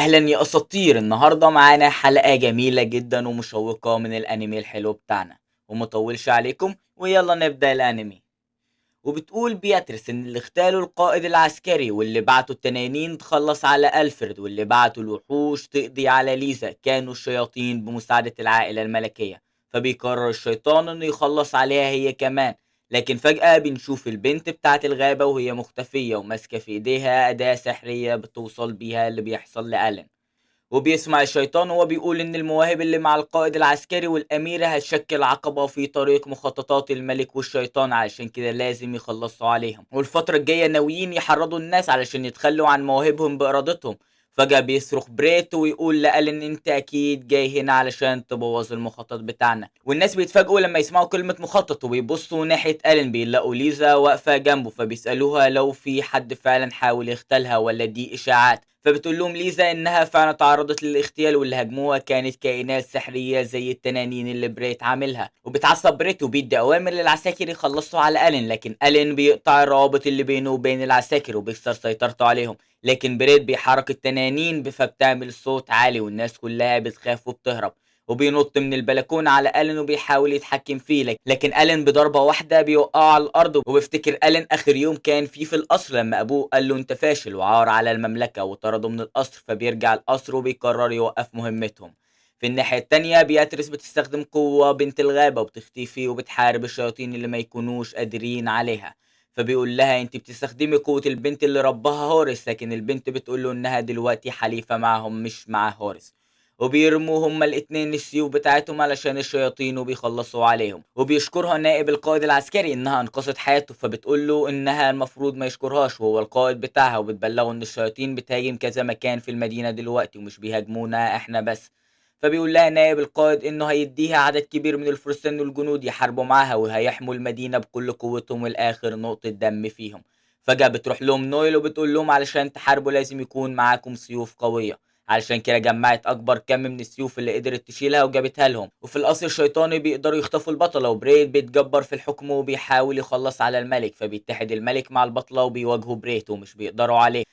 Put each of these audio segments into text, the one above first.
أهلا يا أساطير، النهاردة معانا حلقة جميلة جدا ومشوقة من الأنمي الحلو بتاعنا. ومطولش عليكم ويلا نبدأ الأنمي. وبتقول بياتريس إن اللي اغتالوا القائد العسكري واللي بعتوا التنانين تخلص على ألفريد واللي بعتوا الوحوش تقضي على ليزا كانوا الشياطين بمساعدة العائلة الملكية. فبيقرر الشيطان إنه يخلص عليها هي كمان. لكن فجأة بنشوف البنت بتاعت الغابة وهي مختفية وماسكة في ايديها أداة سحرية بتوصل بيها اللي بيحصل لألين. وبيسمع الشيطان وهو بيقول إن المواهب اللي مع القائد العسكري والأميرة هتشكل عقبة في طريق مخططات الملك والشيطان، علشان كده لازم يخلصوا عليهم، والفترة الجاية ناويين يحرضوا الناس علشان يتخلوا عن مواهبهم بإرادتهم. فجأة بيصرخ بريت ويقول لألين انت اكيد جاي هنا علشان تبوظ المخطط بتاعنا، والناس بيتفاجئوا لما يسمعوا كلمة مخطط وبيبصوا ناحية ألين بيلاقوا ليزا واقفة جنبه، فبيسألوها لو في حد فعلا حاول يغتالها ولا دي إشاعات. فبتقول لهم ليزا انها فعلا تعرضت للاغتيال واللي هاجموها كانت كائنات سحريه زي التنانين اللي بريت عاملها. وبتعصب بريت وبيدي اوامر للعساكر يخلصوا على الين، لكن الين بيقطع الروابط اللي بينه وبين العساكر وبيكسر سيطرته عليهم. لكن بريت بيحرك التنانين فبتعمل صوت عالي والناس كلها بتخاف وبتهرب. وبينط من البلكونة على ألين وبيحاول يتحكم فيه، لكن ألين بضربة واحدة بيوقعه على الأرض. وبيفتكر ألين آخر يوم كان فيه في القصر لما أبوه قال له أنت فاشل وعار على المملكة وطرده من القصر، فبيرجع القصر وبيقرر يوقف مهمتهم. في الناحية التانية بياتريس بتستخدم قوة بنت الغابة وبتختفي وبتحارب الشياطين اللي ما يكونوش قادرين عليها. فبيقول لها انت بتستخدمي قوة البنت اللي ربها هورس، لكن البنت بتقول له انها دلوقتي حليفة معهم مش مع هورس. وبيرموا هما الاتنين السيوف بتاعتهم علشان الشياطين وبيخلصوا عليهم. وبيشكرها نائب القائد العسكري انها انقذت حياته، فبتقول له انها المفروض ما يشكرهاش وهو القائد بتاعها، وبتبلغه ان الشياطين بتهاجم كذا مكان في المدينة دلوقتي ومش بيهاجمونا احنا بس. فبيقول لها نائب القائد انه هيديها عدد كبير من الفرسان والجنود يحاربوا معاها وهيحموا المدينة بكل قوتهم والاخر نقطة دم فيهم. فجأة بتروح لهم نويل وبتقول لهم علشان تحاربوا لازم يكون معاكم سيوف قوية. علشان كده جمعت اكبر كم من السيوف اللي قدرت تشيلها وجابتها لهم. وفي القصر الشيطاني بيقدروا يخطفوا البطلة، وبريت بيتجبر في الحكم وبيحاول يخلص على الملك، فبيتحد الملك مع البطلة وبيواجهوا بريت ومش بيقدروا عليه.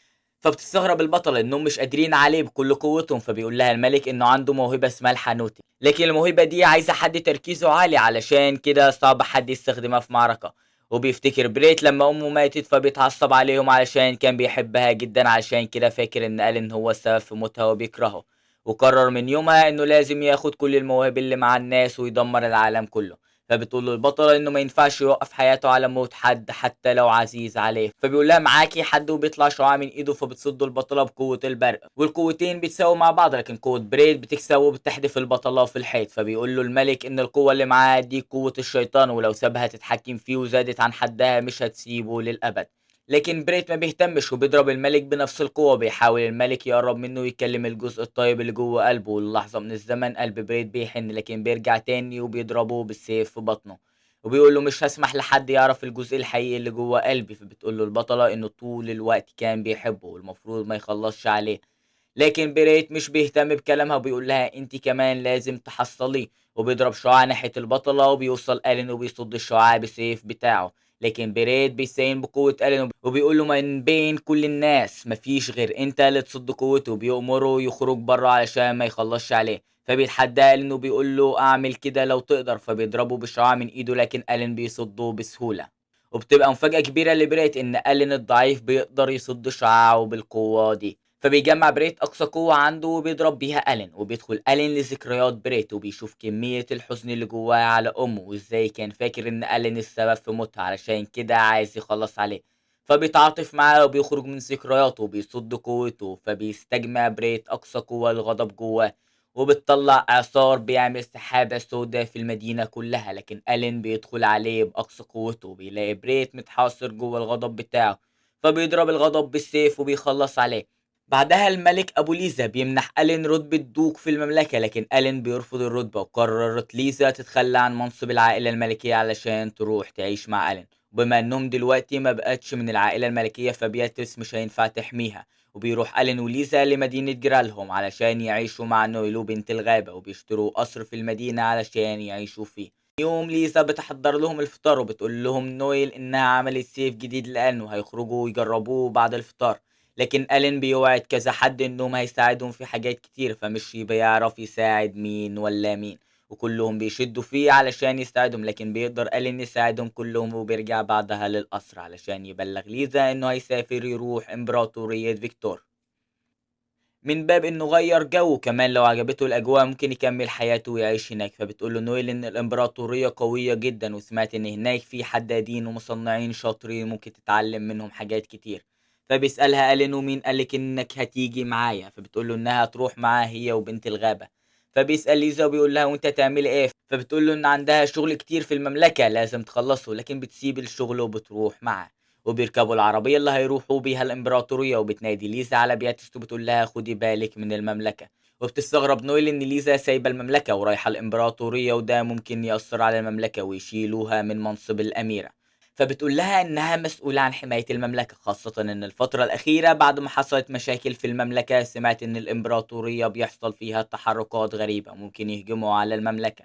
فبتستغرب البطلة انهم مش قادرين عليه بكل قوتهم، فبيقول لها الملك انه عنده موهبة اسمها الحانوتي، لكن الموهبة دي عايزة حد تركيزه عالي علشان كده صعب حد يستخدمها في معركة. وبيفتكر بريت لما امه ماتت فبيتعصب عليهم علشان كان بيحبها جدا، علشان كده فاكر ان ألين هو السبب في موتها وبيكرهه. وقرر من يومها انه لازم ياخد كل المواهب اللي مع الناس ويدمر العالم كله. فبتقول له البطلة انه ما ينفعش يوقف حياته على موت حد حتى لو عزيز عليه، فبيقول لها معاكي حد وبيطلع شعاع من ايده، فبتصد البطلة بقوة البرق، والقوتين بيتساووا مع بعض لكن قوة بريد بتكسب وبتحدف البطلة في الحيط. فبيقول له الملك ان القوة اللي معاه دي قوة الشيطان، ولو سابها تتحكم فيه وزادت عن حدها مش هتسيبه للأبد. لكن بريت ما بيهتمش وبيضرب الملك بنفس القوة. بيحاول الملك يقرب منه ويكلم الجزء الطيب اللي جوه قلبه، وللحظة من الزمن قلب بريت بيحن، لكن بيرجع تاني وبيضربه بالسيف في بطنه. وبيقول له مش هسمح لحد يعرف الجزء الحقيقي اللي جوه قلبي. فبتقول له البطلة انه طول الوقت كان بيحبه والمفروض ما يخلصش عليه، لكن بريت مش بيهتم بكلامها وبيقول لها انت كمان لازم تحصليه. وبيضرب شعاع ناحية البطلة وبيوصل ألين وبيصد الشعاع بالسيف بتاعه، لكن بريت بيستعين بقوة ألين وبيقول له من بين كل الناس مفيش غير انت اللي تصد قوته، وبيأمره يخرج بره علشان ما يخلصش عليه. فبيتحدى ألين وبيقول له اعمل كده لو تقدر، فبيضربه بالشعاع من ايده لكن ألين بيصده بسهولة. وبتبقى مفاجأة كبيرة لبريت ان ألين الضعيف بيقدر يصد شعاعه بالقوة دي. فبيجمع بريت أقصى قوة عنده وبيضرب بيها ألين، وبيدخل ألين لذكريات بريت وبيشوف كمية الحزن اللي جواه على أمه وإزاي كان فاكر إن ألين السبب في موتها علشان كده عايز يخلص عليه. فبيتعاطف معاه وبيخرج من ذكرياته وبيصد قوته، فبيستجمع بريت أقصى قوة الغضب جواه وبتطلع إعصار بيعمل سحابة سوداء في المدينة كلها. لكن ألين بيدخل عليه بأقصى قوته وبيلاقي بريت متحاصر جوه الغضب بتاعه، فبيضرب الغضب بالسيف وبيخلص عليه. بعدها الملك أبو ليزا بيمنح ألين رتبة دوق في المملكة، لكن ألين بيرفض الرتبة، وقررت ليزا تتخلى عن منصب العائلة الملكية علشان تروح تعيش مع ألين. وبما انهم دلوقتي ما بقتش من العائلة الملكية فبياتريس مش هينفع تحميها، وبيروح ألين وليزا لمدينة جرالهم علشان يعيشوا مع نويلو بنت الغابة، وبيشتروا قصر في المدينة علشان يعيشوا فيه. يوم ليزا بتحضر لهم الفطار وبتقول لهم نويل إنها عملت سيف جديد لألين وهيخرجوا ويجربوه بعد الفطار، لكن ألين بيوعد كذا حد إنهم هيساعدهم في حاجات كتير، فمش بيعرف يساعد مين ولا مين، وكلهم بيشدوا فيه علشان يساعدهم، لكن بيقدر ألين يساعدهم كلهم، وبيرجع بعدها للقصر علشان يبلغ ليزا إنه هيسافر يروح إمبراطورية فيكتور، من باب إنه غيّر جو، كمان لو عجبته الأجواء ممكن يكمّل حياته ويعيش هناك. فبتقول له نويل إن الإمبراطورية قوية جدًا، وسمعت إن هناك في حدّادين ومصنّعين شاطرين ممكن تتعلّم منهم حاجات كتير. فبيسألها ألين ومين قال لِك إنِّك هتيجي معايا؟ فبتقول له إنها هتروح معاه هي وبنت الغابة. فبيسأل ليزا وبيقول لها وأنتِ هتعملي إيه؟ فبتقول له إن عندها شغل كتير في المملكة لازم تخلّصه، لكن بتسيب الشغل وبتروح معاه. وبيركبوا العربية اللي هيروحوا بيها الإمبراطورية، وبتنادي ليزا على بياتريس وبتقول لها خدي بالك من المملكة. وبتستغرب نويل إن ليزا سايبة المملكة ورايحة الإمبراطورية، وده ممكن يأثر على المملكة ويشيلوها من منصب الأميرة. فبتقول لها إنها مسؤولة عن حماية المملكة، خاصة إن الفترة الأخيرة بعد ما حصلت مشاكل في المملكة سمعت إن الإمبراطورية بيحصل فيها تحركات غريبة ممكن يهجموا على المملكة.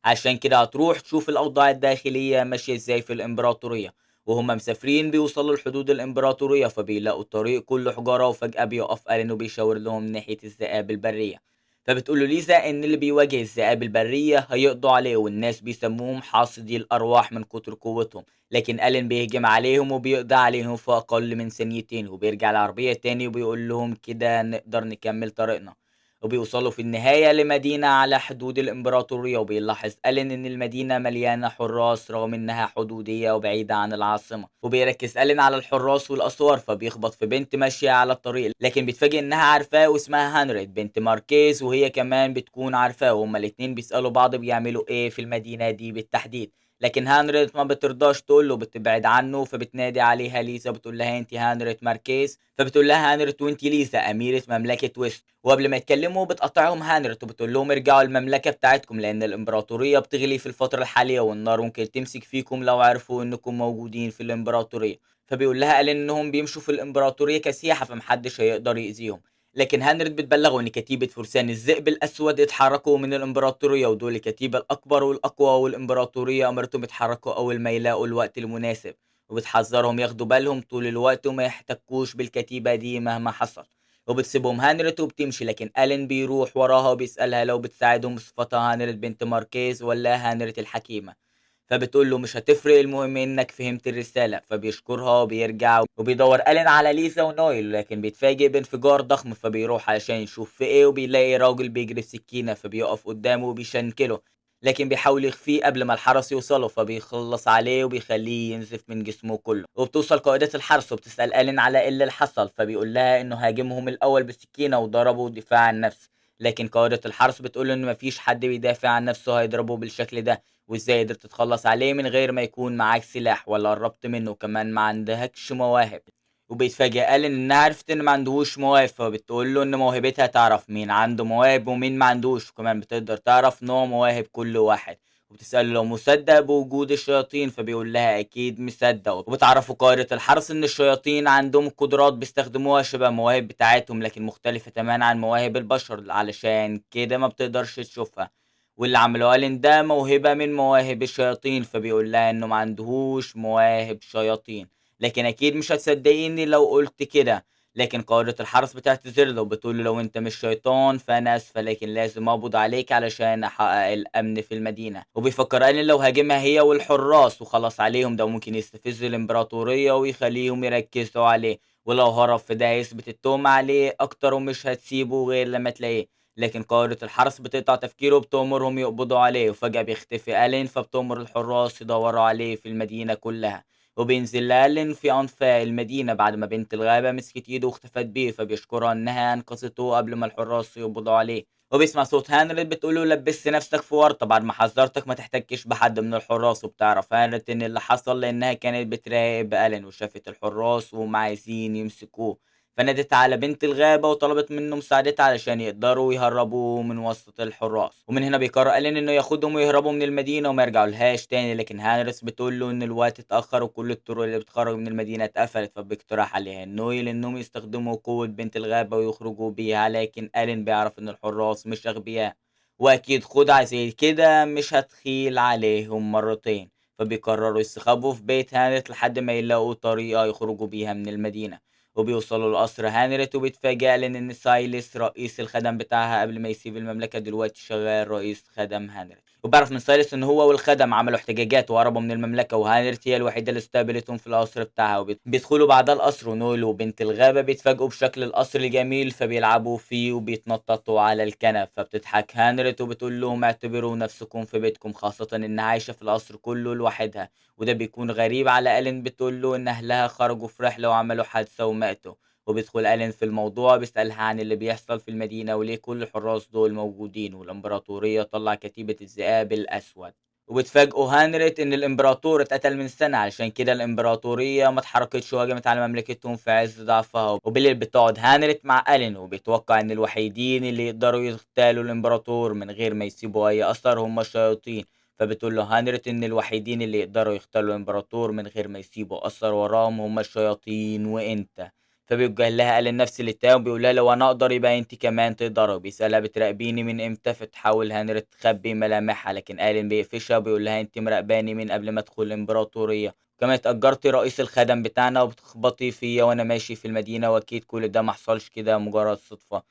عشان كده هتروح تشوف الأوضاع الداخلية ماشية إزاي في الإمبراطورية. وهم مسافرين بيوصلوا لحدود الإمبراطورية فبيلاقوا الطريق كله حجارة، وفجأة بيقف ألين وبيشاور لهم ناحية الذئاب البرية. فبتقول له ليزا إن اللي بيواجه الذئاب البرية هيقضوا عليه، والناس بيسموهم حاصدي الأرواح من كتر قوتهم. لكن ألين بيهجم عليهم وبيقضي عليهم في أقل من ثانيتين، وبيرجع العربية تاني وبيقول لهم كده نقدر نكمل طريقنا. وبيوصلوا في النهاية لمدينة على حدود الإمبراطورية، وبيلاحظ ألين إن المدينة مليانة حراس رغم إنها حدودية وبعيدة عن العاصمة. وبيركز ألين على الحراس والأسوار، فبيخبط في بنت ماشية على الطريق، لكن بيتفاجئ إنها عارفاه واسمها هانريت بنت ماركيز، وهي كمان بتكون عارفاه، وهما الاتنين بيسألوا بعض بيعملوا إيه في المدينة دي بالتحديد. لكن هانريت ما بترضاش تقول له، بتبعد عنه، فبتنادي عليها ليزا بتقول لها انت هانريت ماركيز. فبتقول لها هانريت وانت ليزا أميرة مملكة ويست. وقبل ما يتكلموا بتقطعهم هانرت وبتقول لهم ارجعوا المملكة بتاعتكم، لأن الإمبراطورية بتغلي في الفترة الحالية، والنار ممكن تمسك فيكم لو عرفوا إنكم موجودين في الإمبراطورية. فبيقول لها قال إنهم بيمشوا في الإمبراطورية كسياحة فمحدش هيقدر يأذيهم. لكن هانرت بتبلغه إن كتيبة فرسان الذئب الأسود اتحركوا من الإمبراطورية، ودول الكتيبة الأكبر والأقوى، والإمبراطورية أمرتهم يتحركوا أول ما يلاقوا الوقت المناسب. وبتحذرهم ياخدوا بالهم طول الوقت وما يحتكوش بالكتيبة دي مهما حصل. وبتسيبهم هانريت وبتمشي، لكن ألين بيروح وراها وبيسألها لو بتساعدهم بصفتها هانريت بنت ماركيز ولا هانريت الحكيمة. فبتقول له مش هتفرق، المهم انك فهمت الرسالة. فبيشكرها وبيرجع وبيدور ألين على ليزا ونويل، لكن بيتفاجئ بانفجار ضخم، فبيروح علشان يشوف في ايه وبيلاقي راجل بيجري بسكينة، فبيقف قدامه وبيشنكله، لكن بيحاول يخفيه قبل ما الحرس يوصلوا، فبيخلص عليه وبيخليه ينزف من جسمه كله. وبتوصل قائدة الحرس وبتسأل ألين على ايه اللي حصل، فبيقول لها انه هاجمهم الاول بالسكينة وضربوا دفاع عن نفسه. لكن قائدة الحرس بتقول ان مفيش حد بيدافع عن نفسه هيضربه بالشكل ده، وازاي قدرت تتخلص عليه من غير ما يكون معاك سلاح ولا قربت منه، كمان ما عندكش مواهب. وبيتفاجئ ألين انها عرفت ان ما عندهوش مواهب، فبتقول له ان موهبتها تعرف مين عنده مواهب ومين ما عندوش، وكمان بتقدر تعرف نوع مواهب كل واحد. وبتسأله لو مصدق بوجود الشياطين، فبيقول لها اكيد مصدق. وبتعرفوا قائدة الحرس ان الشياطين عندهم قدرات بيستخدموها شبه المواهب بتاعتهم، لكن مختلفة تماما عن مواهب البشر، علشان كده ما بتقدرش تشوفها. واللي عمله ألين ده موهبة من مواهب الشياطين، فبيقول لها انه ما عندهوش مواهب شياطين، لكن اكيد مش هتصدقيني لو قلت كده. لكن قائدة الحرس بتعتذر له وبتقول له لو انت مش شيطان فانا اسفة، لكن لازم اقبض عليك علشان احقق الامن في المدينة. وبيفكر ان لو هاجمها هي والحراس وخلص عليهم ده ممكن يستفز الامبراطورية ويخليهم يركزوا عليه، ولو هرب في ده يثبت التهمة عليه اكتر ومش هتسيبه غير لما تلاقيه. لكن قائدة الحرس بتقطع تفكيره وبتأمرهم يقبضوا عليه، وفجأة بيختفي ألين، فبتأمر الحراس يدوروا عليه في المدينة كلها. وبينزل لالين في أنفاق المدينة بعد ما بنت الغابة مسكت ايده واختفت بيه، فبيشكرها انها انقذته قبل ما الحراس يقبضوا عليه. وبيسمع صوت هانريت بتقوله لبست نفسك في ورطة بعد ما حذرتك ما تحتكش بحد من الحراس. وبتعرف هانريت ان اللي حصل لانها كانت بتراقب ألين وشافت الحراس وهم عايزين يمسكوه، فنادت على بنت الغابة وطلبت منه مساعدتها علشان يقدروا يهربوا من وسط الحراس. ومن هنا بيقرر ألين انه ياخدهم ويهربوا من المدينة وما يرجعولهاش تاني، لكن هانريس بتقول له ان الوقت اتأخر وكل الطرق اللي بتخرج من المدينة اتقفلت، فبيقترح عليها نويل انهم يستخدموا قوة بنت الغابة ويخرجوا بيها، لكن ألين بيعرف ان الحراس مش اغبياء، واكيد خدعة زي كده مش هتخيل عليهم مرتين. فبيقرروا يستخبوا في بيت هانريس لحد ما يلاقوا طريقة يخرجوا بيها من المدينة. وبيوصلوا لقصر هانريت وبيتفاجئ ألين إن سايلس رئيس الخدم بتاعها قبل ما يسيب المملكة دلوقتي شغال رئيس خدم هانريت. وبيعرف من سايلس إن هو والخدم عملوا احتجاجات وهربوا من المملكة، وهانريت هي الوحيدة اللي استقبلتهم في القصر بتاعها. وبيدخلوا بعدها القصر، ونول وبنت الغابة بيتفاجئوا بشكل القصر الجميل فبيلعبوا فيه وبيتنططوا على الكنب. فبتضحك هانريت وبتقول لهم اعتبروا نفسكم في بيتكم، خاصة إن عايشة في القصر كله لوحدها. وده بيكون غريب على ألين، بتقول له إن أهلها خرجوا في رحلة وعملوا حادثة وماتوا. وبيدخل ألين في الموضوع بيسألها عن اللي بيحصل في المدينة وليه كل الحراس دول موجودين، والإمبراطورية طلع كتيبة الذئاب الأسود. وبتفاجئوا هانريت إن الإمبراطور اتقتل من سنة، علشان كده الإمبراطورية ما اتحركتش وهجمت على مملكتهم في عز ضعفها. وبالليل بتقعد هانريت مع ألين، وبيتوقع إن الوحيدين اللي يقدروا يغتالوا الإمبراطور من غير ما يسيبوا أي أثر هم الشياطين. فبتقول له هانريت إن الوحيدين اللي يقدروا يغتالوا الإمبراطور من غير ما يسيبوا أثر وراهم هم الشياطين وإنت. فبيوجه لها آلين نفس الاتهام وبيقول لها لو أنا أقدر يبقى أنت كمان تقدري. بيسألها بتراقبيني من إمتى، فتحاول هانريت تخبي ملامحها، لكن آلين بيقفشها وبيقول لها أنت مراقباني من قبل ما أدخل الإمبراطورية، كمان اتأجرتي رئيس الخدم بتاعنا وبتخبطي فيا وأنا ماشي في المدينة، وأكيد كل ده محصلش كده مجرد صدفة.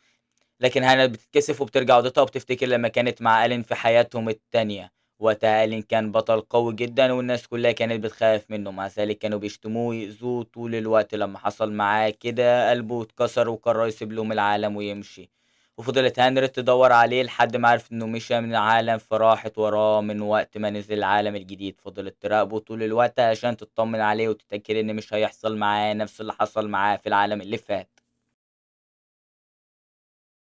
لكن هانا بتتكسف وبترجع أوضتها وبتفتكر لما كانت مع ألين في حياتهم التانية. وقتها ألين كان بطل قوي جدا والناس كلها كانت بتخاف منه، مع ذلك كانوا بيشتموه ويأذوه طول الوقت. لما حصل معاه كده قلبه اتكسر وقرر يسيب لهم العالم ويمشي. وفضلت هانريت تدور عليه لحد ما عرفت انه مشى من العالم، فراحت وراه من وقت ما نزل العالم الجديد. فضلت تراقبه طول الوقت عشان تطمن عليه وتتأكد ان مش هيحصل معاه نفس اللي حصل معاه في العالم اللي فات.